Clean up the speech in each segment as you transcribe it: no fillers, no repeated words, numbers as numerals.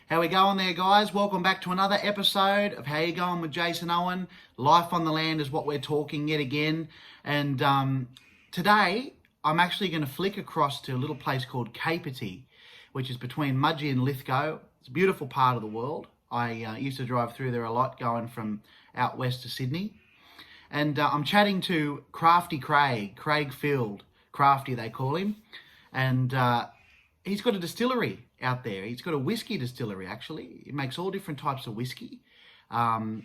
How we going there, guys? Welcome back to another episode of How You Going with Jason Owen. Life on the land is what we're talking yet again. And today, I'm actually going to flick across to a little place called Capertee, which is between Mudgee and Lithgow. It's a beautiful part of the world. I used to drive through there a lot, going from out west to Sydney. And I'm chatting to Crafty Craig Field. Crafty, they call him. And he's got a distillery out there. He's got a whiskey distillery, actually. He makes all different types of whiskey. And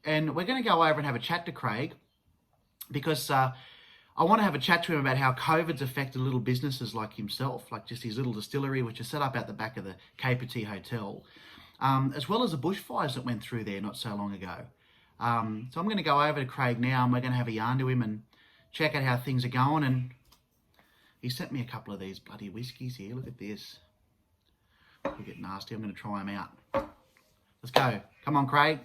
we're going to go over and have a chat to Craig because I want to have a chat to him about how COVID's affected little businesses like himself, like just his little distillery, which is set up out the back of the Capertee Hotel, as well as the bushfires that went through there not so long ago. So I'm going to go over to Craig now and we're going to have a yarn to him and check out how things are going. And he sent me a couple of these bloody whiskies here. Look at this. They get nasty. I'm going to try them out. Let's go. Come on, Craig.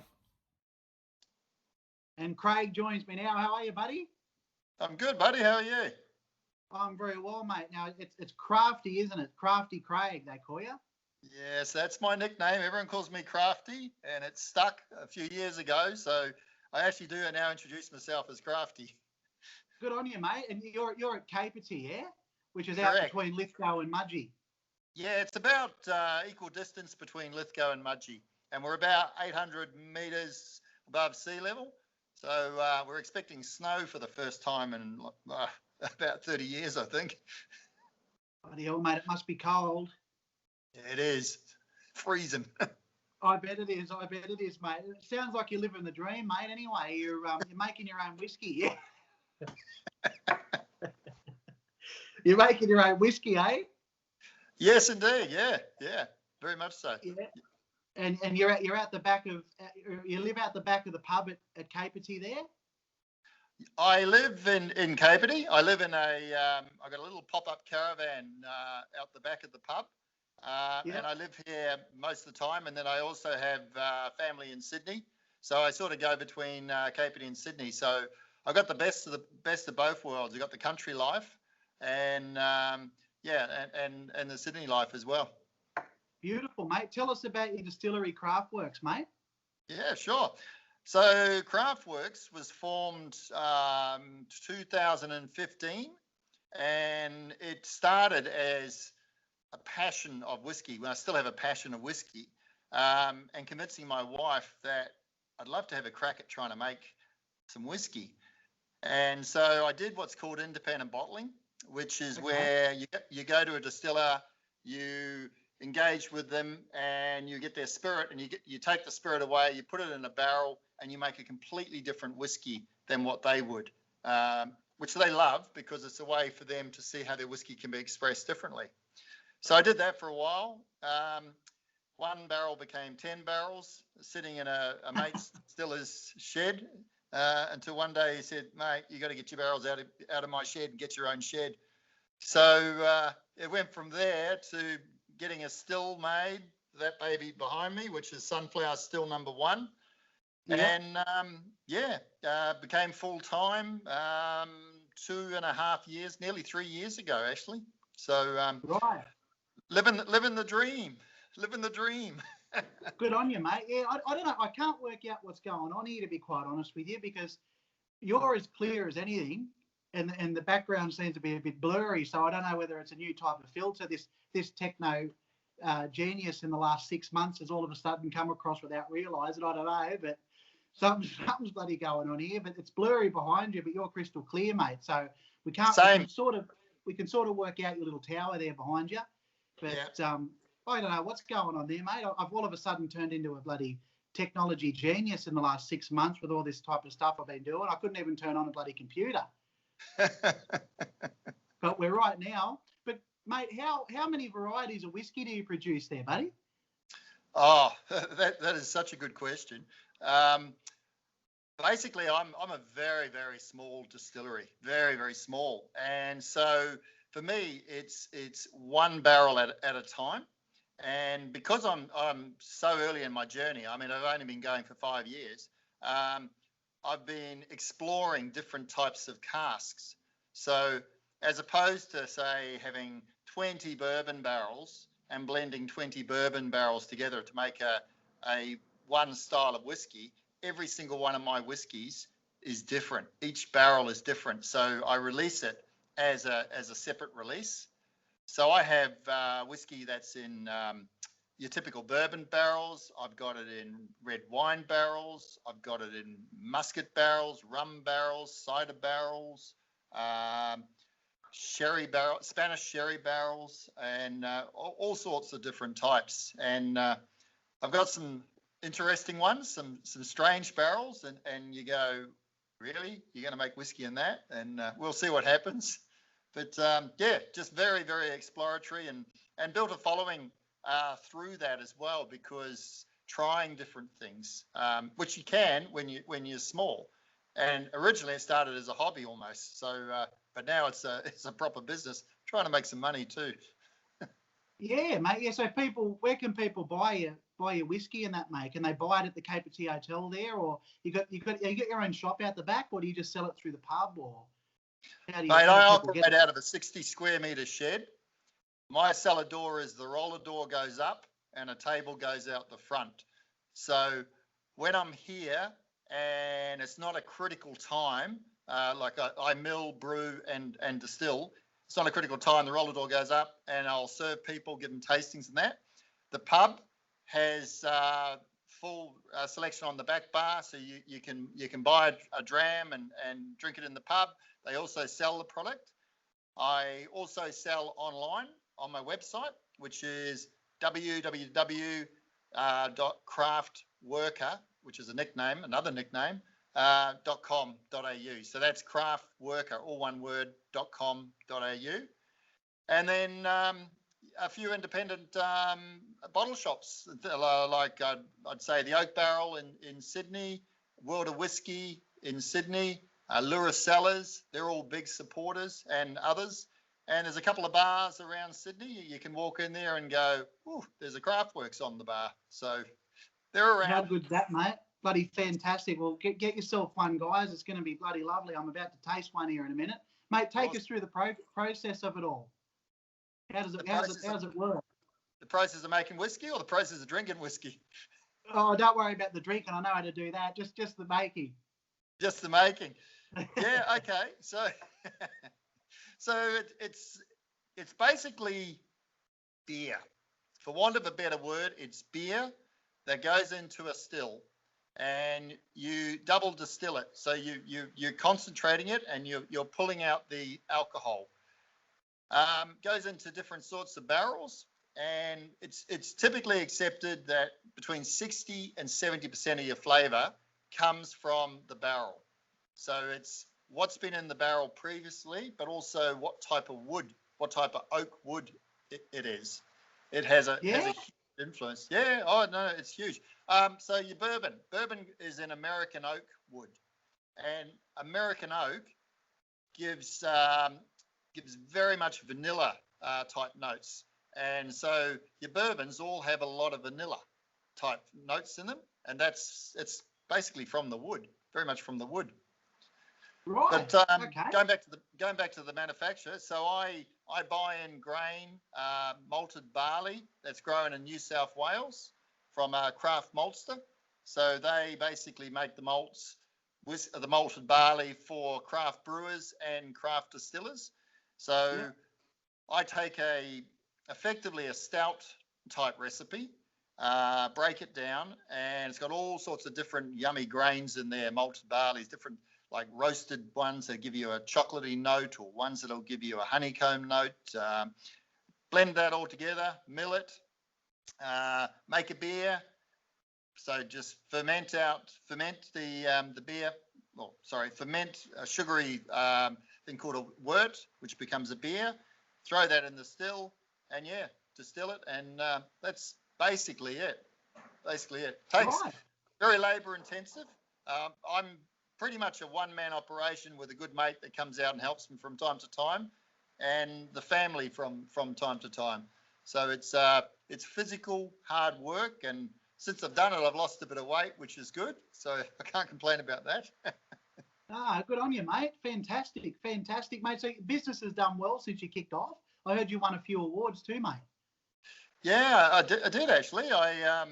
And Craig joins me now. How are you, buddy? I'm good, buddy. How are you? I'm very well, mate. Now, it's Crafty, isn't it? Crafty Craig, they call you? Yes, that's my nickname. Everyone calls me Crafty, and it stuck a few years ago. So I actually do now introduce myself as Crafty. Good on you, mate. And you're at Capertee, yeah? Which is Correct. Out between Lithgow and Mudgee. Yeah, it's about equal distance between Lithgow and Mudgee, and we're about 800 metres above sea level. So we're expecting snow for the first time in about 30 years, I think. Bloody hell, mate, it must be cold. Yeah, it is. Freezing. I bet it is, mate. It sounds like you're living the dream, mate. Anyway, you're making your own whiskey, yeah? You're making your own whiskey, eh? Yes, indeed. Yeah, very much so. Yeah. And you live out the back of the pub at Capertee there? I live in Capertee. I live in I got a little pop-up caravan out the back of the pub. And I live here most of the time. And then I also have family in Sydney. So I sort of go between Capertee and Sydney. So I got the best of both worlds. I got the country life and and the Sydney life as well. Beautiful, mate. Tell us about your distillery, Craftworks, mate. Yeah, sure. So Craftworks was formed 2015, and it started as a passion of whiskey. When I still have a passion of whiskey, and convincing my wife that I'd love to have a crack at trying to make some whiskey. And so I did what's called independent bottling, which is where you go to a distiller, you engage with them, and you get their spirit, and you take the spirit away, you put it in a barrel, and you make a completely different whiskey than what they would, which they love because it's a way for them to see how their whiskey can be expressed differently. So I did that for a while. One barrel became 10 barrels sitting in a mate's distiller's shed. Until one day he said, "Mate, you got to get your barrels out of my shed and get your own shed." So it went from there to getting a still made, that baby behind me, which is Sunflower Still number 1. Yeah. And became full time 2.5 years, nearly 3 years ago, actually. So right, living the dream. Good on you, mate. Yeah, I don't know. I can't work out what's going on here, to be quite honest with you, because you're as clear as anything, and the background seems to be a bit blurry. So I don't know whether it's a new type of filter. This techno genius in the last 6 months has all of a sudden come across without realising. I don't know, but something's bloody going on here. But it's blurry behind you, but you're crystal clear, mate. So we can sort of work out your little tower there behind you. But I don't know what's going on there, mate. I've all of a sudden turned into a bloody technology genius in the last 6 months with all this type of stuff I've been doing. I couldn't even turn on a bloody computer. But we're right now. But, mate, how many varieties of whiskey do you produce there, buddy? Oh, that is such a good question. Basically, I'm a very, very small distillery, very, very small. And so for me, it's one barrel at a time. And because I'm so early in my journey, I mean, I've only been going for 5 years, I've been exploring different types of casks. So as opposed to, say, having 20 bourbon barrels and blending 20 bourbon barrels together to make a one style of whiskey. Every single one of my whiskeys is different. Each barrel is different. So I release it as a separate release. So I have whiskey that's in your typical bourbon barrels. I've got it in red wine barrels. I've got it in muscat barrels, rum barrels, cider barrels, sherry barrel, Spanish sherry barrels, and all sorts of different types. And I've got some interesting ones, some strange barrels, and you go, really? You're going to make whiskey in that? And we'll see what happens. But yeah, just very, very exploratory, and built a following through that as well, because trying different things, which you can when you're small. And originally it started as a hobby almost. So, but now it's a proper business. Trying to make some money too. Yeah, mate. Yeah. So where can people buy your whiskey and that, mate? Can they buy it at the Cape Tea Hotel there, or you got your own shop out the back, or do you just sell it through the pub, or how do you? Mate, I operate out of a 60 square metre shed. My cellar door is the roller door goes up and a table goes out the front. So when I'm here and it's not a critical time, like I mill, brew, and distill, it's not a critical time. The roller door goes up and I'll serve people, give them tastings and that. The pub has full selection on the back bar, so you can buy a dram and drink it in the pub. They also sell the product. I also sell online on my website, which is www.craftworker, which is another nickname, .com.au. So that's craftworker, all one word, .com.au. And then a few independent bottle shops, like I'd say the Oak Barrel in Sydney, World of Whiskey in Sydney, Lura Cellars, they're all big supporters, and others. And there's a couple of bars around Sydney. You can walk in there and go, ooh, there's a Craftworks on the bar. So they're around. How good's that, mate? Bloody fantastic. Well, get yourself one, guys. It's going to be bloody lovely. I'm about to taste one here in a minute. Mate, take us through the process of it all. How does it work? The process of making whiskey, or the process of drinking whiskey? Oh, don't worry about the drinking. I know how to do that. Just the making. Just the making. Yeah, okay. So it's basically beer. For want of a better word, it's beer that goes into a still, and you double distill it. So you're concentrating it, and you're pulling out the alcohol. Goes into different sorts of barrels, and it's typically accepted that between 60 and 70% of your flavour comes from the barrel. So it's what's been in the barrel previously, but also what type of wood, what type of oak wood it is. It has a huge influence. Yeah, oh no, it's huge. So your bourbon is an American oak wood, and American oak gives very much vanilla type notes, and so your bourbons all have a lot of vanilla type notes in them, and it's basically from the wood, very much from the wood. Right. But okay. going back to the manufacturer, so I buy in grain, malted barley that's grown in New South Wales from a craft maltster. So they basically make the malts, the malted barley for craft brewers and craft distillers. So I take effectively a stout type recipe, break it down, and it's got all sorts of different yummy grains in there, malted barleys, different like roasted ones that give you a chocolatey note, or ones that'll give you a honeycomb note. Blend that all together, mill it, make a beer. So just ferment the beer. Ferment a sugary thing called a wort, which becomes a beer. Throw that in the still, and distill it, and that's basically it. Takes very labour intensive. I'm pretty much a one-man operation with a good mate that comes out and helps me from time to time, and the family from time to time. So it's physical, hard work, and since I've done it, I've lost a bit of weight, which is good. So I can't complain about that. Good on you, mate. Fantastic, mate. So business has done well since you kicked off. I heard you won a few awards too, mate. Yeah, I did actually. I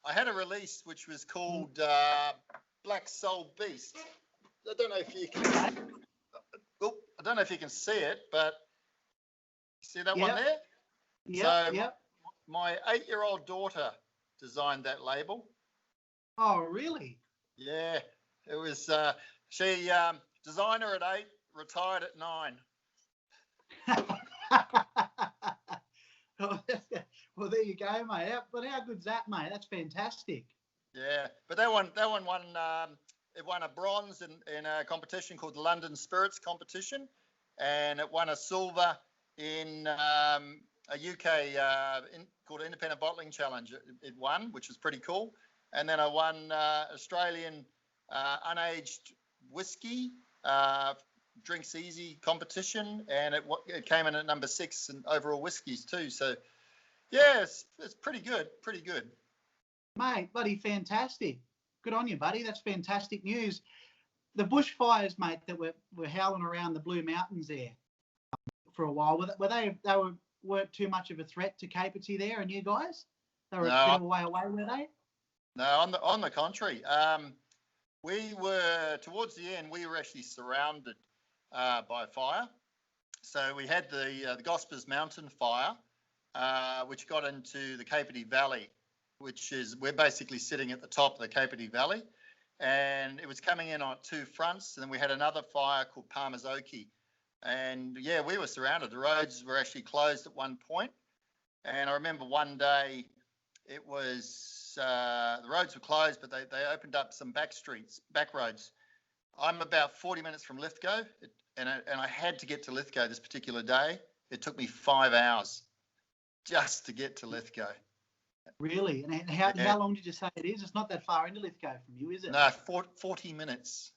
had a release which was called Black Soul Beast. I don't know if you can. Oh, I don't know if you can see it, but see that one there? So my 8-year-old daughter designed that label. Oh, really? Yeah, it was. She designer at 8, retired at 9. Well, there you go, mate. But how good's that, mate? That's fantastic. Yeah, but that one won. It won a bronze in a competition called the London Spirits Competition, and it won a silver in a UK called Independent Bottling Challenge. It won, which was pretty cool. And then I won Australian unaged whiskey drinks easy competition, and it came in at number 6 in overall whiskies too. So yeah, it's pretty good, Mate, bloody fantastic. Good on you, buddy. That's fantastic news. The bushfires, mate, that were howling around the Blue Mountains there for a while, weren't too much of a threat to Capertee there and you guys? They were a bit of a way away, were they? No, on the contrary. We were, towards the end, we were actually surrounded by fire. So we had the Gospers Mountain fire, which got into the Capertee Valley, we're basically sitting at the top of the Capertee Valley, and it was coming in on 2 fronts. And then we had another fire called Palmer's Oakey, and yeah, we were surrounded. The roads were actually closed at one point, and I remember one day it was the roads were closed, but they opened up some back roads. I'm about 40 minutes from Lithgow, and I had to get to Lithgow this particular day. It took me 5 hours just to get to Lithgow. Really? And how long did you say it is? It's not that far into Lithgow from you, is it? No, 40 minutes.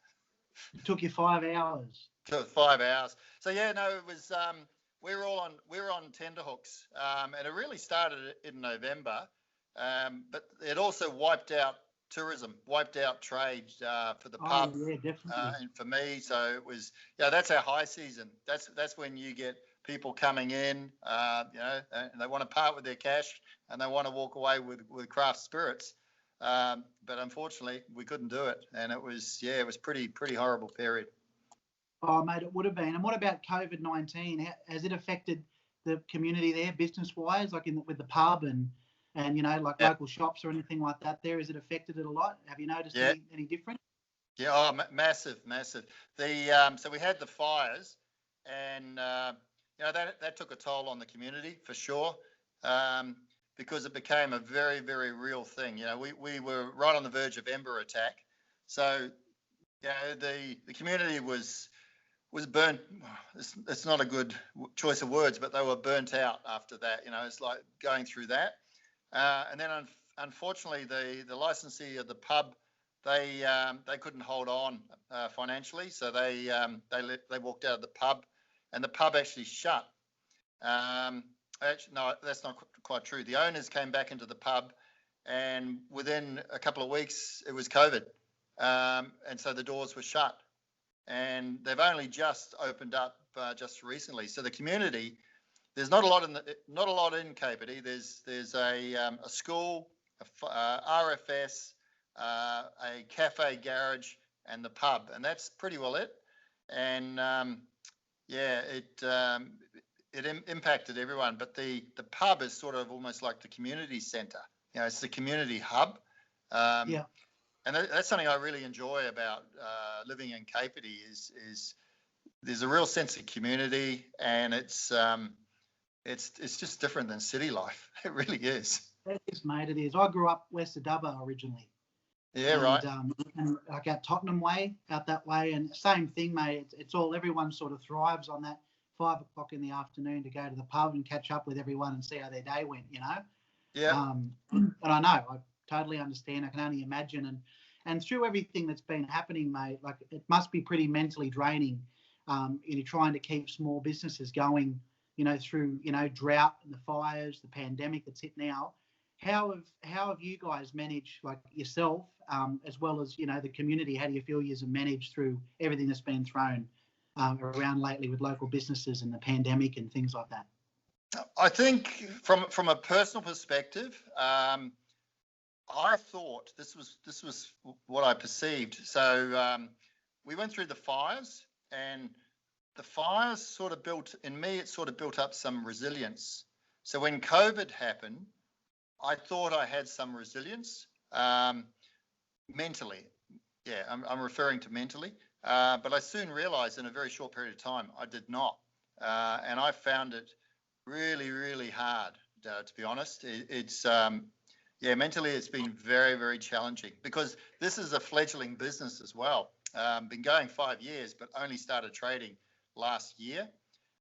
It took you 5 hours. Took 5 hours. So yeah, no, it was. We were on tenterhooks, and it really started in November, but it also wiped out tourism, wiped out trade for the pub. Yeah, definitely. And for me, so it was. Yeah, that's our high season. That's when you get people coming in, and they want to part with their cash and they want to walk away with craft spirits. But unfortunately, we couldn't do it, and it was pretty horrible period. Oh, mate, it would have been. And what about COVID-19? Has it affected the community there, business-wise, like with the pub and local shops or anything like that? There, has it affected it a lot? Have you noticed any difference? Yeah, massive. So we had the fires, and that took a toll on the community for sure, because it became a very, very real thing. We were right on the verge of ember attack, so the community was burnt. It's not a good choice of words, but they were burnt out after that. It's like going through that, and then unfortunately the licensee of the pub, they couldn't hold on financially, so they walked out of the pub, and the pub actually shut. Actually, no, that's not quite true. The owners came back into the pub, and within a couple of weeks it was COVID, and so the doors were shut. And they've only just opened up just recently. So the community, there's not a lot in Capertee. There's a school, a RFS, a cafe garage, and the pub, and that's pretty well it. And it impacted everyone. But the pub is sort of almost like the community centre. It's the community hub. And that's something I really enjoy about living in Capertee is there's a real sense of community, and it's just different than city life. It really is. It is, mate. It is. I grew up west of Dubbo originally. Yeah, right. And like out Tottenham way, out that way, and same thing, mate. It's all, everyone sort of thrives on that 5 o'clock in the afternoon to go to the pub and catch up with everyone and see how their day went. Yeah. And I know, I totally understand. I can only imagine, and through everything that's been happening, mate, like it must be pretty mentally draining. Trying to keep small businesses going, through drought and the fires, the pandemic that's hit now. How have you guys managed, like yourself, as well as the community? How do you feel you've managed through everything that's been thrown around lately with local businesses and the pandemic and things like that? I think from a personal perspective, I thought this was what I perceived. So we went through the fires, and the fires sort of built in me. It sort of built up some resilience. So when COVID happened, I thought I had some resilience mentally. Yeah, I'm referring to mentally. But I soon realised in a very short period of time I did not, and I found it really, really hard. To be honest, it's yeah, mentally it's been very, very challenging because this is a fledgling business as well. Been going 5 years, but only started trading last year.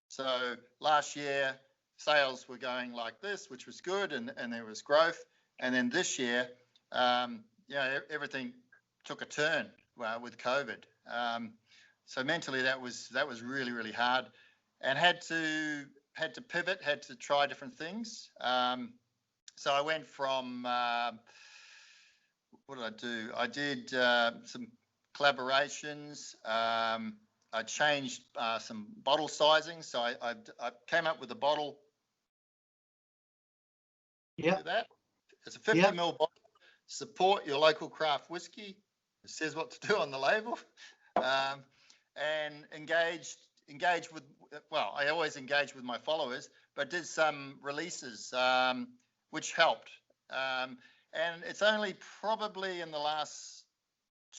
So last year sales were going like this, which was good, and there was growth. And then this year, everything took a turn with COVID. So mentally that was really, really hard, and had to pivot, had to try different things. So I went from what did I do? I did some collaborations. I changed some bottle sizing. So I came up with a bottle. Yeah. That it's a 50 ml bottle. Support your local craft whiskey. It says what to do on the label. And engage with. Well, I always engage with my followers, but did some releases which helped. And it's only probably in the last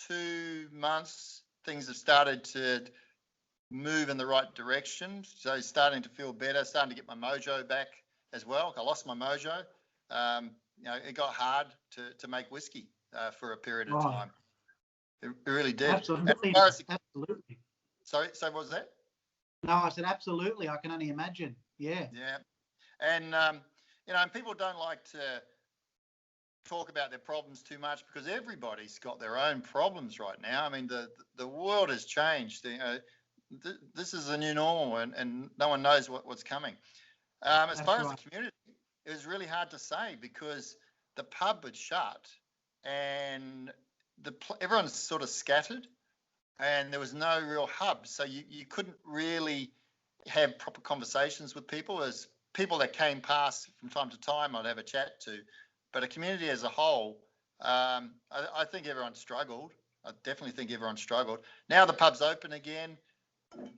2 months things have started to move in the right direction. So starting to feel better, starting to get my mojo back as well. I lost my mojo. It got hard to make whiskey for a period of time. It really did. Absolutely. Absolutely. Sorry, so what was that? No, I said absolutely. I can only imagine. Yeah. Yeah. And, and people don't like to talk about their problems too much because everybody's got their own problems right now. I mean, the world has changed. This is a new normal, and no one knows what's coming. As far as the community, it was really hard to say because the pub had shut and everyone's sort of scattered, and there was no real hub. So you couldn't really have proper conversations with people. As people that came past from time to time, I'd have a chat to. But a community as a whole, I think everyone struggled. I definitely think everyone struggled. Now the pub's open again.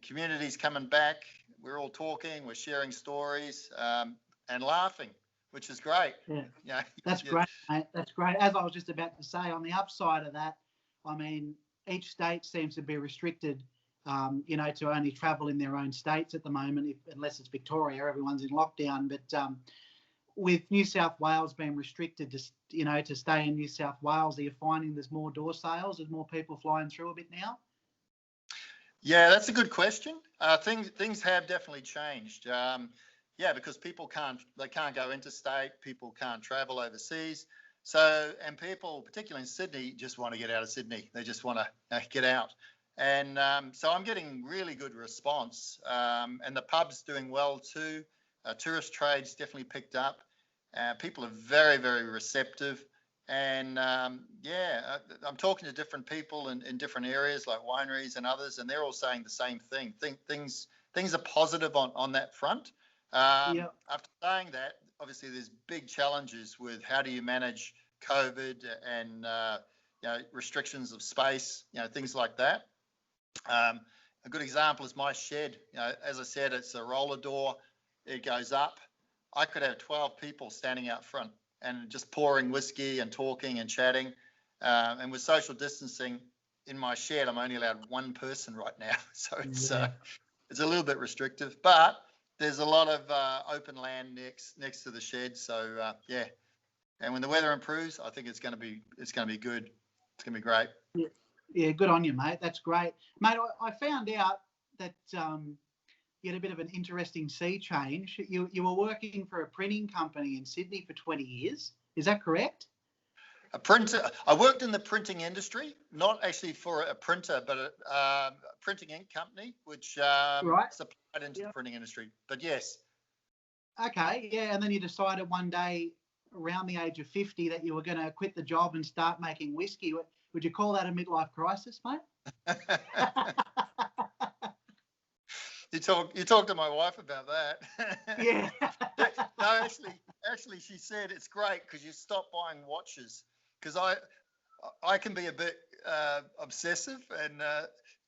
Community's coming back. We're all talking. We're sharing stories and laughing, which is great. Yeah, that's great, mate. That's great. As I was just about to say, on the upside of that, I mean, each state seems to be restricted, to only travel in their own states at the moment, unless it's Victoria. Everyone's in lockdown. But with New South Wales being restricted to stay in New South Wales, are you finding there's more door sales? There's more people flying through a bit now? Yeah, that's a good question. Things have definitely changed. Because people can't go interstate. People can't travel overseas. So, and people, particularly in Sydney, just want to get out of Sydney. They just want to get out. And so I'm getting really good response. And the pub's doing well too. Tourist trade's definitely picked up. People are very, very receptive. And I'm talking to different people in different areas like wineries and others, and they're all saying the same thing. Things are positive on that front. After saying that, obviously there's big challenges with how do you manage COVID and restrictions of space, things like that. A good example is my shed. As I said, it's a roller door. It goes up. I could have 12 people standing out front and just pouring whiskey and talking and chatting. And with social distancing in my shed, I'm only allowed one person right now. So it's a little bit restrictive, but there's a lot of open land next to the shed. So and when the weather improves, I think it's going to be good. It's going to be great. Yeah, good on you, mate. That's great, mate. I found out that you had a bit of an interesting sea change. You were working for a printing company in Sydney for 20 years. Is that correct? A printer. I worked in the printing industry, not actually for a printer, but a printing ink company, which supplied into the printing industry. But yes. Okay, yeah. And then you decided one day around the age of 50 that you were going to quit the job and start making whiskey. Would you call that a midlife crisis, mate? You talk to my wife about that. Yeah. No, actually, she said it's great because you stop buying watches. Because I can be a bit obsessive and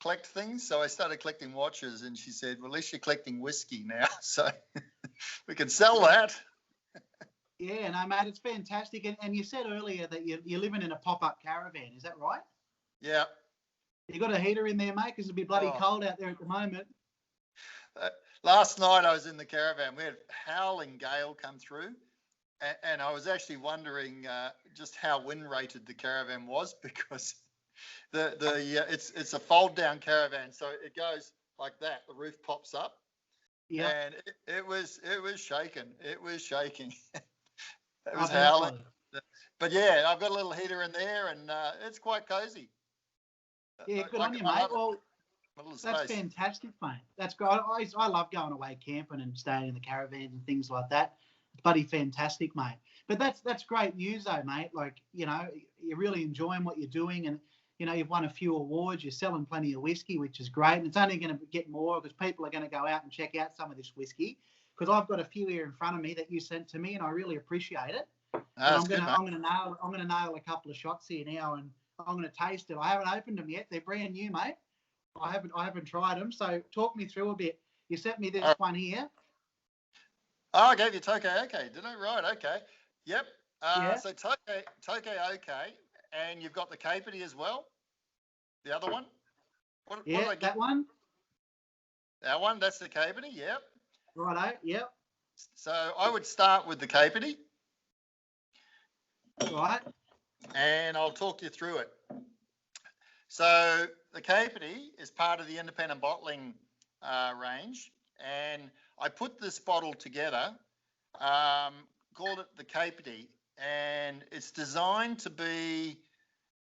collect things, so I started collecting watches, and she said, "Well, at least you're collecting whiskey now, so we can sell that." Yeah, no, mate, it's fantastic. And you said earlier that you're living in a pop-up caravan. Is that right? Yeah. You got a heater in there, mate? Because it'll be bloody Oh. cold out there at the moment. Last night I was in the caravan. We had howling gale come through, and I was actually wondering just how wind rated the caravan was because it's a fold down caravan, so it goes like that. The roof pops up, and it was shaking. It was shaking. It was howling. But yeah, I've got a little heater in there, and it's quite cozy. Yeah, good on you, mate. Well, that's fantastic, mate. That's great. I love going away camping and staying in the caravans and things like that. It's bloody fantastic, mate. But that's great news, though, mate. Like, you know, you're really enjoying what you're doing, and you know, you've won a few awards. You're selling plenty of whiskey, which is great, and it's only going to get more because people are going to go out and check out some of this whiskey. Because I've got a few here in front of me that you sent to me, and I really appreciate it. I'm going to nail a couple of shots here now, and I'm going to taste it. I haven't opened them yet. They're brand new, mate. I haven't tried them. So talk me through a bit. You sent me this one here. Oh, I gave you Tokay OK, did I? Right, okay. Yep. Yeah. So Tokay OK, and you've got the Capity as well. The other one. What that one. That one. That's the Capity. Yep. Righto. Yep. So I would start with the Capity. Right. And I'll talk you through it. So the Capity is part of the independent bottling range, and I put this bottle together, called it the Capity, and it's designed to be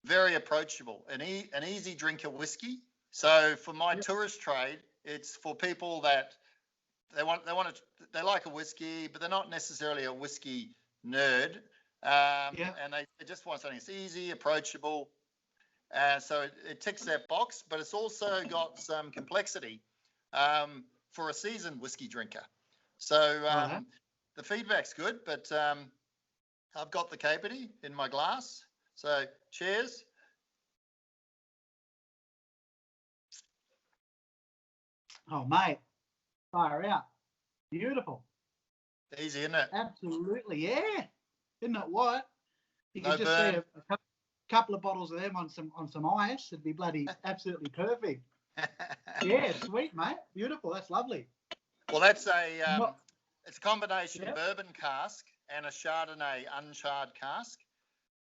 very approachable, an easy drinker whiskey. So for my tourist trade, it's for people that they like a whiskey, but they're not necessarily a whiskey nerd, and they just want something that's easy, approachable. So it ticks that box, but it's also got some complexity for a seasoned whiskey drinker. So the feedback's good, but I've got the Capity in my glass. So cheers. Oh, mate, fire out. Beautiful. Easy, isn't it? Absolutely, yeah. Isn't it what? You No could just see a couple of bottles of them on some ice. It'd be bloody absolutely perfect. Yeah, sweet, mate. Beautiful. That's lovely. Well, that's it's a combination bourbon cask and a Chardonnay uncharred cask.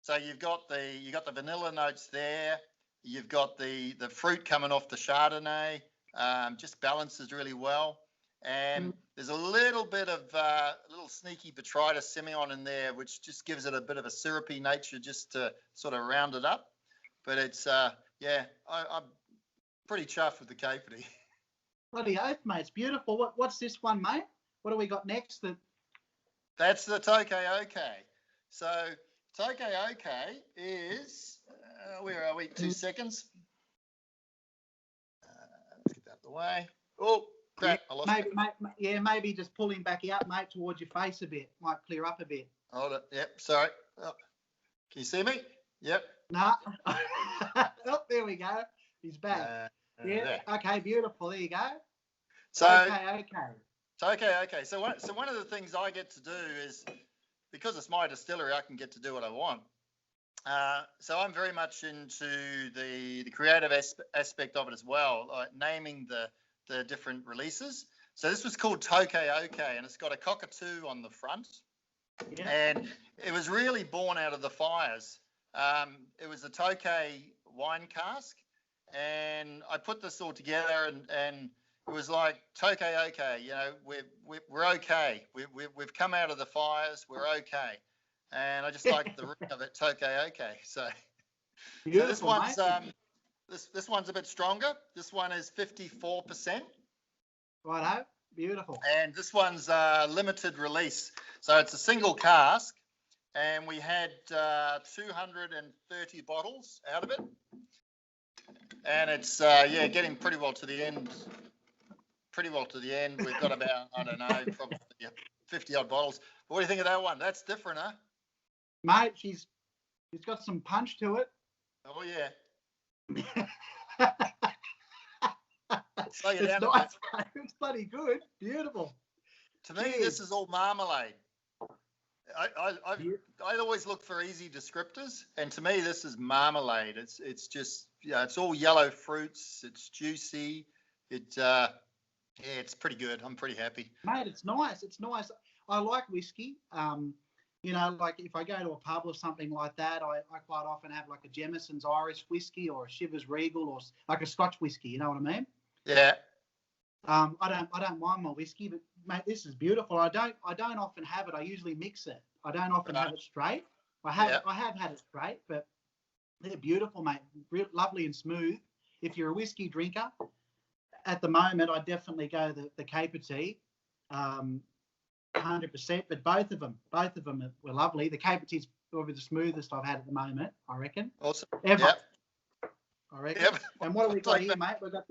So you've got the vanilla notes there. You've got the fruit coming off the Chardonnay. Just balances really well. And there's a little bit of little sneaky botrytis Semillon in there, which just gives it a bit of a syrupy nature just to sort of round it up. But it's, I'm pretty chuffed with the Capity. Bloody oath, mate. It's beautiful. What's this one, mate? What do we got next? That's the Tokay OK. So Tokay OK is, where are we? 2 seconds. Let's get that out of the way. Oh, crap, I lost it. Maybe just pull him back out, mate, towards your face a bit. Might clear up a bit. Hold it. Yep, sorry. Oh. Can you see me? Yep. Nah. Oh, there we go. He's back. There. Okay, beautiful. There you go. So okay. So one of the things I get to do is, because it's my distillery, I can get to do what I want. So I'm very much into the creative aspect of it as well, like naming the different releases. So this was called Tokay OK, and it's got a cockatoo on the front. Yeah. And it was really born out of the fires. It was a Tokay wine cask, and I put this all together, and it was like Tokay OK. You know, we're okay. We've come out of the fires. We're okay. And I just like the ring of it, Tokay OK. So this one's this one's a bit stronger. This one is 54%. Righto, beautiful. And this one's limited release. So it's a single cask, and we had 230 bottles out of it. And it's getting pretty well to the end pretty well to the end. We've got about, I don't know, probably 50 odd bottles. But what do you think of that one? That's different, huh? Mate, she's got some punch to it. Oh, yeah. Slow you It's down a nice, bit. mate. It's bloody good. Beautiful. To me, Cheers. this is all marmalade. I always look for easy descriptors, and to me, this is marmalade. It's just, yeah, it's all yellow fruits. It's juicy. Yeah, it's pretty good. I'm pretty happy. Mate, it's nice. It's nice. I like whiskey. You know, like if I go to a pub or something like that, I quite often have like a Jemieson's Irish whiskey or a Chivers Regal or like a Scotch whiskey. You know what I mean? Yeah. I don't mind my whiskey, but mate, this is beautiful. I don't often have it. I usually mix it. I don't often have it straight. I have had it straight, but they're beautiful, mate. Lovely and smooth. If you're a whiskey drinker, at the moment, I definitely go the Caper Tea, 100%. But both of them were lovely. The Caper Tea's probably the smoothest I've had at the moment, I reckon. Awesome. Ever. Yep. I reckon. Yep. And what have we got here, mate? We've got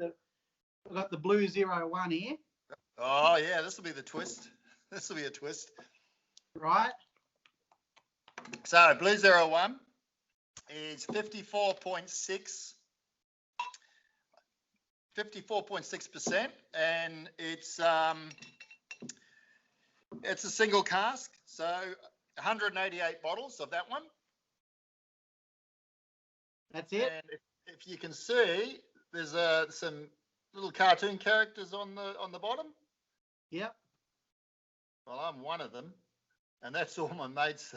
the Blue 01 here. Oh, yeah, this will be the twist. This will be a twist. Right. So, Blue 01 is 54.6%, and it's a single cask, so 188 bottles of that one. That's it. And if you can see, there's some little cartoon characters on the bottom. Yep. Well, I'm one of them, and that's all my mates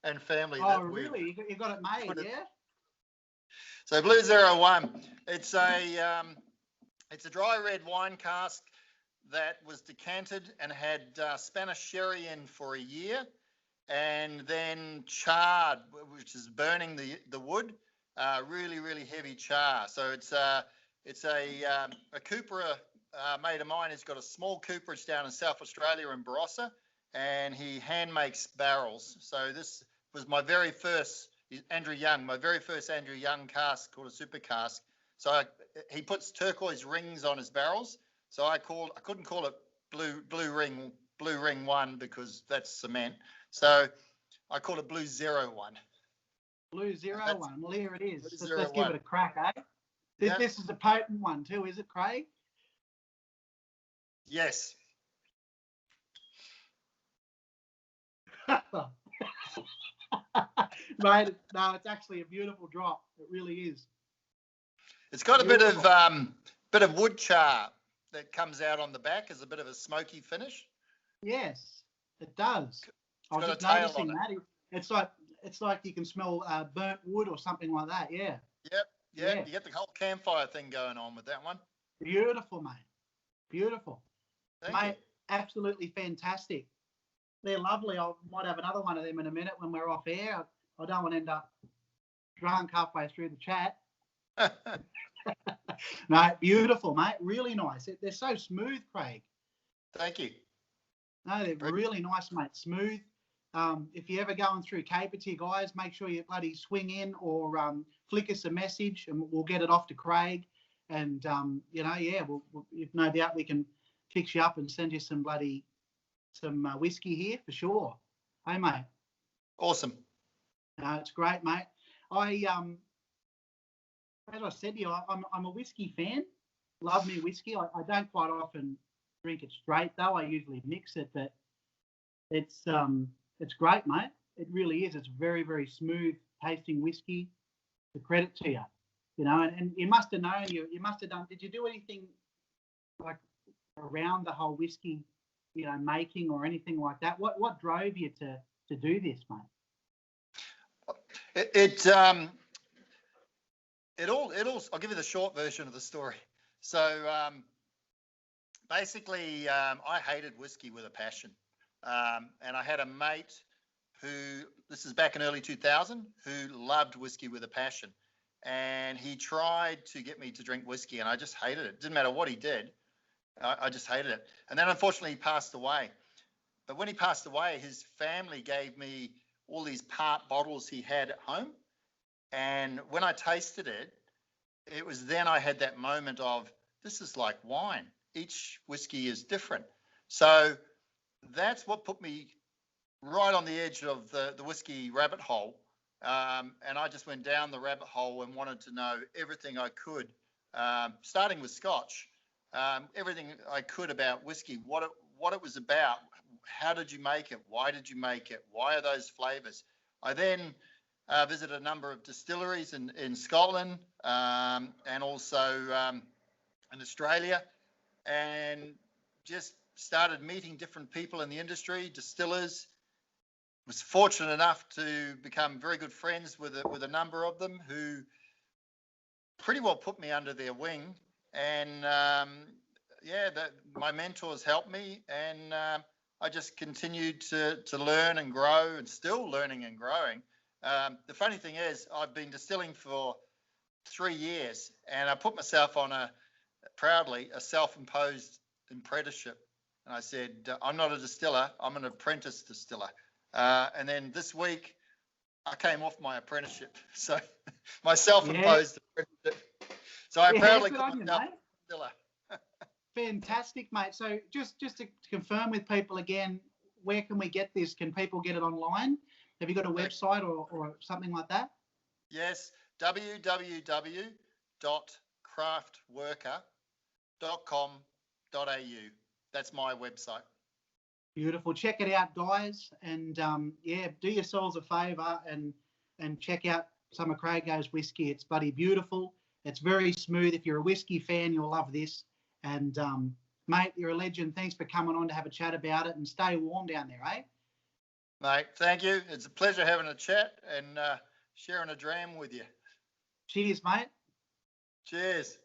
and family. Oh, really? You got it made, yeah? So Blue 01, it's a dry red wine cask that was decanted and had Spanish sherry in for a year, and then charred, which is burning the wood, really, really heavy char. So it's a cooperer mate of mine who's got a small cooperage down in South Australia in Barossa, and he hand makes barrels. So this was my very first Andrew Young cask called a super cask. So he puts turquoise rings on his barrels. So I couldn't call it blue ring 1 because that's cement. So I called it Blue 01. Blue 01. Well, here it is. Let's 01. give it a crack, eh? This is a potent one too, is it, Craig? Yes. Mate, no, it's actually a beautiful drop. It really is. It's got a bit of wood char that comes out on the back as a bit of a smoky finish. Yes, it does. I was just noticing that. It's like you can smell burnt wood or something like that. Yeah. Yep. Yeah. You get the whole campfire thing going on with that one. Beautiful, mate. Beautiful. Thank you. Absolutely fantastic. They're lovely. I might have another one of them in a minute when we're off air. I don't want to end up drunk halfway through the chat. No, beautiful, mate. Really nice. They're so smooth, Craig. Thank you. No, they're really nice, mate. Smooth. If you're ever going through Caper Tea, guys, make sure you bloody swing in or flick us a message and we'll get it off to Craig. And, we'll if no doubt we can fix you up and send you some whiskey here for sure. Hey, mate. Awesome. It's great, mate. As I said to you, I'm a whiskey fan. Love me whiskey. I don't quite often drink it straight though. I usually mix it, but it's great, mate. It really is. It's very, very smooth tasting whiskey. The credit to you, and you must have known you must have done. Did you do anything like around the whole whiskey, making or anything like that? What drove you to do this, mate? It all. I'll give you the short version of the story. So basically, I hated whiskey with a passion, and I had a mate who, this is back in early 2000, who loved whiskey with a passion, and he tried to get me to drink whiskey, and I just hated it. Didn't matter what he did, I just hated it. And then unfortunately, he passed away. But when he passed away, his family gave me all these part bottles he had at home. And when I tasted it, it was then I had that moment of, this is like wine. each whiskey is different. So that's what put me right on the edge of the whiskey rabbit hole. And I just went down the rabbit hole and wanted to know everything I could, starting with Scotch, everything I could about whiskey, what it was about, how did you make it, why did you make it, why are those flavors. I then visited a number of distilleries in Scotland and also in Australia, and just started meeting different people in the industry, distillers. Was fortunate enough to become very good friends with a number of them who pretty well put me under their wing, and my mentors helped me, and I just continued to learn and grow, and still learning and growing. The funny thing is, I've been distilling for 3 years, and I put myself on proudly a self-imposed apprenticeship, and I said, I'm not a distiller, I'm an apprentice distiller. And then this week, I came off my apprenticeship, so my self-imposed apprenticeship. So I proudly call myself a distiller. Fantastic, mate. So just to confirm with people again, where can we get this? Can people get it online? Have you got a website or something like that? Yes, www.craftworker.com.au. That's my website. Beautiful. Check it out, guys, and do yourselves a favour and check out some of Crago's whiskey. It's bloody beautiful. It's very smooth. If you're a whiskey fan, you'll love this. And mate, you're a legend. Thanks for coming on to have a chat about it, and stay warm down there, eh? Mate, thank you. It's a pleasure having a chat and sharing a dram with you. Cheers, mate. Cheers.